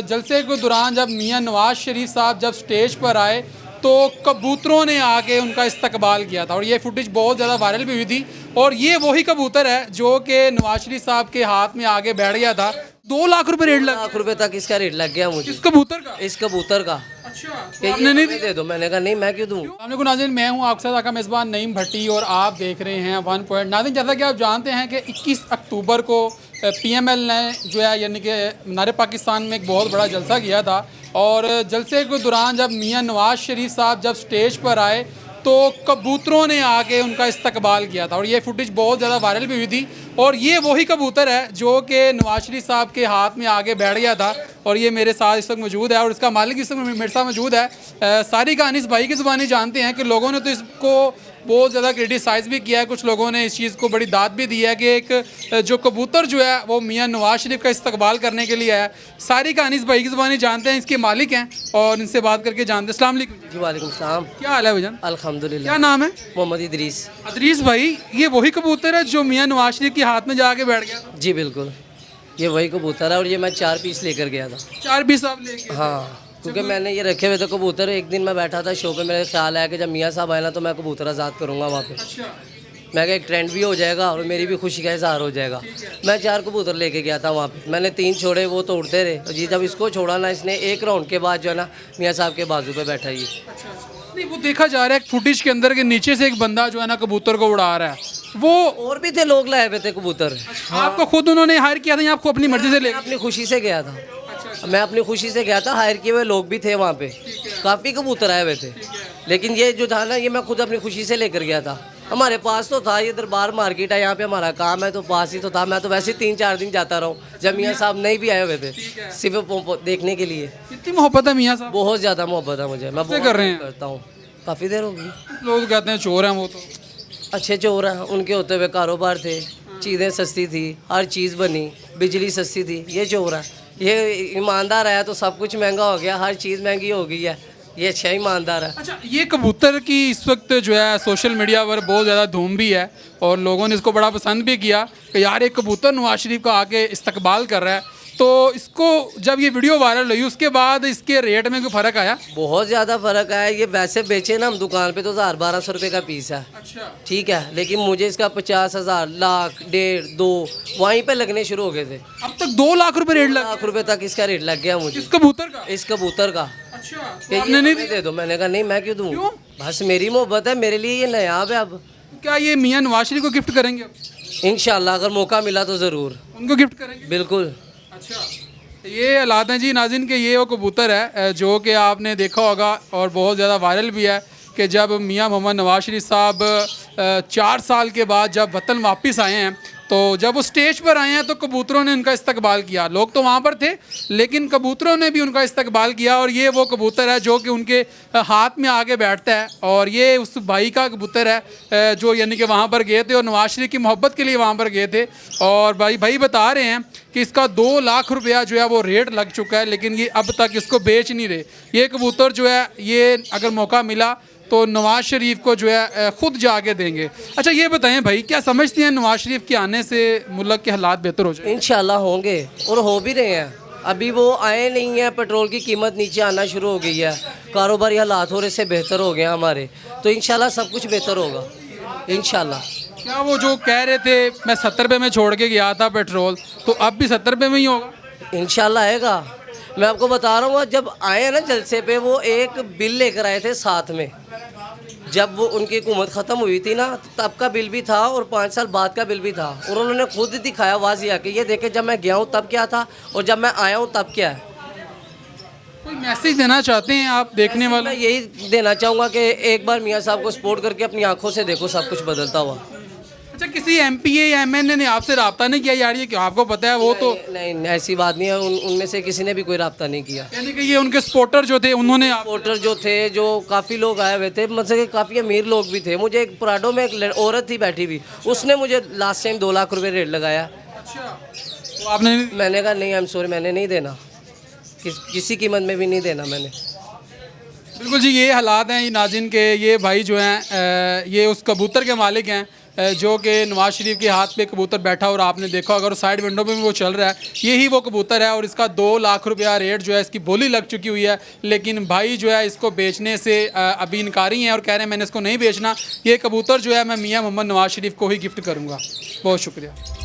जलसे के दौरान जब मियां नवाज शरीफ साहब जब स्टेज पर आए तो कबूतरों ने आके उनका इस्तकबाल किया था और ये फुटेज बहुत ज़्यादा वायरल भी हुई थी। और ये वही कबूतर है जो कि नवाज शरीफ साहब के हाथ में आगे बैठ गया था। 2 लाख रुपए रेट लग लाख रुपए तक इसका रेट लग गया मुझे। इस कबूतर का? इस कबूतर का अच्छा, कि आपने नहीं ये दे दो। मैंने कहा नहीं, मैं क्यों दूँ। अस्सलाम नाज़रीन, मैं हूं आपके साथ आका मेज़बान नईम भट्टी और आप देख रहे हैं 1 पॉइंट। नाज़रीन, जैसा कि आप जानते हैं कि 21 अक्टूबर को PML ने जो है यानी कि मीनार पाकिस्तान में एक बहुत बड़ा जलसा किया था और जलसे के दौरान जब मियां नवाज शरीफ साहब जब स्टेज पर आए तो कबूतरों ने आके उनका इस्तकबाल किया था और ये फुटेज बहुत ज़्यादा वायरल भी हुई थी। और ये वही कबूतर है जो कि नवाज शरीफ साहब के हाथ में आगे बैठ गया था और ये मेरे साथ इस वक्त मौजूद है और इसका मालिक इस वक्त मेरे साथ मौजूद है। सारी कहानी इस भाई की ज़ुबानी जानते हैं कि लोगों ने तो इसको बहुत ज़्यादा क्रिटिसाइज़ भी किया है, कुछ लोगों ने इस चीज़ को बड़ी दाद भी दी है कि एक जो कबूतर जो है वो मियां नवाज शरीफ का इस्तकबाल करने के लिए है। सारी कहानी इस भाई की ज़ुबानी जानते हैं, इसके मालिक हैं और इनसे बात करके जानते हैं। अस्सलाम वालेकुम जी वालेकुम सलाम। क्या हाल है भैया? अल्हम्दुलिल्लाह। क्या नाम है? मोहम्मद इदरीस। अदरीस भाई, ये वही कबूतर है जो मियां नवाज शरीफ के हाथ में जाके बैठ गया था? जी बिल्कुल, ये वही कबूतर है और ये मैं 4 पीस लेकर गया था। 4 पीस आप लेके? हाँ, क्योंकि मैंने ये रखे हुए थे कबूतर। एक दिन मैं बैठा था शो पे, मेरे ख्याल आया कि जब मियाँ साहब आए ना तो मैं कबूतर आज़ाद करूँगा वहाँ पे। अच्छा, मैं कहा एक ट्रेंड भी हो जाएगा और मेरी भी खुशी का इजहार हो जाएगा। मैं 4 कबूतर लेके गया था वहाँ पे। मैंने 3 छोड़े, वो तो उड़ते रहे। और जी जब इसको छोड़ा ना, इसने एक राउंड के बाद जो है ना मियाँ साहब के बाजू पे बैठा ये। अच्छा। नहीं, वो देखा जा रहा है फुटेज के अंदर के नीचे से एक बंदा जो है ना कबूतर को उड़ा रहा है। वो और भी थे, लोग लाए हुए थे कबूतर। आपको खुद उन्होंने हायर किया था या आपको अपनी मर्जी से ले? मैं अपनी खुशी से गया था। मैं अपनी खुशी से गया था, हायर किए हुए लोग भी थे वहाँ पे, काफ़ी कबूतर आए हुए थे। लेकिन ये जो था ना, ये मैं खुद अपनी खुशी से लेकर गया था। हमारे पास तो था, ये दरबार मार्केट है, यहाँ पे हमारा काम है तो पास ही तो था। मैं तो वैसे ही 3-4 दिन जाता रहा हूँ जब मियाँ साहब नहीं भी आए हुए थे, सिर्फ देखने के लिए। इतनी मोहब्बत है मियाँ साहब? बहुत ज़्यादा मोहब्बत है मुझे। मैं बहुत कर रहे हैं? करता हूँ, काफ़ी देर हो गई। लोग कहते हैं चोर हैं वो तो। अच्छे चोर हैं, उनके होते हुए कारोबार थे, चीज़ें सस्ती थी, हर चीज़ बनी, बिजली सस्ती थी। ये चोर है। ये ईमानदार आया तो सब कुछ महंगा हो गया, हर चीज़ महंगी हो गई है। ये अच्छा ईमानदार है। अच्छा, ये कबूतर की इस वक्त जो है सोशल मीडिया पर बहुत ज़्यादा धूम भी है और लोगों ने इसको बड़ा पसंद भी किया कि यार एक कबूतर नवाज शरीफ का आके इस्तकबाल कर रहा है। तो इसको जब ये वीडियो वायरल हुई उसके बाद इसके रेट में कोई फ़र्क आया? बहुत ज़्यादा फ़र्क आया। ये वैसे बेचे ना हम दुकान पे तो 1000-1200 रुपये का पीस है। अच्छा, ठीक है, लेकिन मुझे इसका 50,000, लाख, 1.5, 2 वहीं पे लगने शुरू हो गए थे। अब तक 2 लाख रुपए रेट लग लाख रुपए तक इसका रेट लग गया मुझे, इस कबूतर का? इस कबूतर का। अच्छा, कि तो आपने ये नहीं हमें दे दो। मैंने कहा नहीं, मैं क्यों दूँ। क्यों? बस मेरी मोहब्बत है, मेरे लिए ये नायाब है। अब क्या ये मियां नवाज शरीफ को गिफ्ट करेंगे? इंशाल्लाह अगर मौका मिला तो ज़रूर, उनको गिफ्ट करेंगे? बिल्कुल। अच्छा, ये हालात हैं जी नाज़रीन के। ये वो कबूतर है जो कि आपने देखा होगा और बहुत ज़्यादा वायरल भी है कि जब मियां मोहम्मद नवाज शरीफ साहब 4 साल के बाद जब वतन वापस आए हैं तो जब वो स्टेज पर आए हैं तो कबूतरों ने उनका इस्तकबाल किया। लोग तो वहाँ पर थे लेकिन कबूतरों ने भी उनका इस्तकबाल किया और ये वो कबूतर है जो कि उनके हाथ में आगे बैठता है और ये उस भाई का कबूतर है जो यानी कि वहाँ पर गए थे और नवाज शरीफ की मोहब्बत के लिए वहाँ पर गए थे। और भाई बता रहे हैं कि इसका 2 लाख रुपया जो है वो रेट लग चुका है लेकिन ये अब तक इसको बेच नहीं रहे। ये कबूतर जो है ये अगर मौका मिला तो नवाज शरीफ को जो है खुद जाके देंगे। अच्छा, ये बताएं भाई, क्या समझते हैं नवाज शरीफ के आने से मुल्क के हालात बेहतर हो जाए? इंशाल्लाह होंगे और हो भी रहे हैं। अभी वो आए नहीं हैं, पेट्रोल की कीमत नीचे आना शुरू हो गई है, कारोबारी हालात थोड़े से बेहतर हो गए हैं हमारे, तो इंशाल्लाह सब कुछ बेहतर होगा इंशाल्लाह। क्या वो जो कह रहे थे मैं 70 रुपये में छोड़ के गया था पेट्रोल, तो अब भी 70 रुपये में ही होगा? इंशाल्लाह आएगा। मैं आपको बता रहा हूँ, जब आए ना जलसे पे, वो एक बिल लेकर आए थे साथ में। जब वो उनकी हुकूमत ख़त्म हुई थी ना तब का बिल भी था और 5 साल बाद का बिल भी था और उन्होंने खुद दिखाया वाजिया कि ये देखे जब मैं गया हूँ तब क्या था और जब मैं आया हूँ तब क्या है। कोई मैसेज देना चाहते हैं आप देखने वाले? मैं यही देना चाहूँगा कि एक बार मियाँ साहब को सपोर्ट करके अपनी आंखों से देखो सब कुछ बदलता हुआ। अच्छा, किसी MPA या MNA ने आपसे रब्ता नहीं किया यार? ये क्या आपको पता है वो तो नहीं, ऐसी बात नहीं है। उनमें से किसी ने भी कोई रब्ता नहीं किया। यानी कि ये उनके सपोर्टर जो थे उन्होंने सपोर्टर जो थे, जो काफ़ी लोग आए हुए थे, मतलब कि काफ़ी अमीर लोग भी थे। मुझे एक पराडो में एक औरत थी बैठी हुई, उसने मुझे लास्ट टाइम 2 लाख रुपये रेट लगाया। अच्छा, तो आपने? मैंने कहा नहीं, आई एम सॉरी, मैंने नहीं देना, किसी कीमत में भी नहीं देना मैंने। बिल्कुल जी, ये हालात हैं नाज़रीन के। ये भाई जो हैं ये उस कबूतर के मालिक हैं जो कि नवाज शरीफ के हाथ पे कबूतर बैठा और आपने देखा अगर साइड विंडो में भी वो चल रहा है, यही वो कबूतर है और इसका 2 लाख रुपया रेट जो है इसकी बोली लग चुकी हुई है। लेकिन भाई जो है इसको बेचने से अभी इनकारी हैं और कह रहे हैं मैंने इसको नहीं बेचना। ये कबूतर जो है मैं मियां मोहम्मद नवाज शरीफ को ही गिफ्ट करूँगा। बहुत शुक्रिया।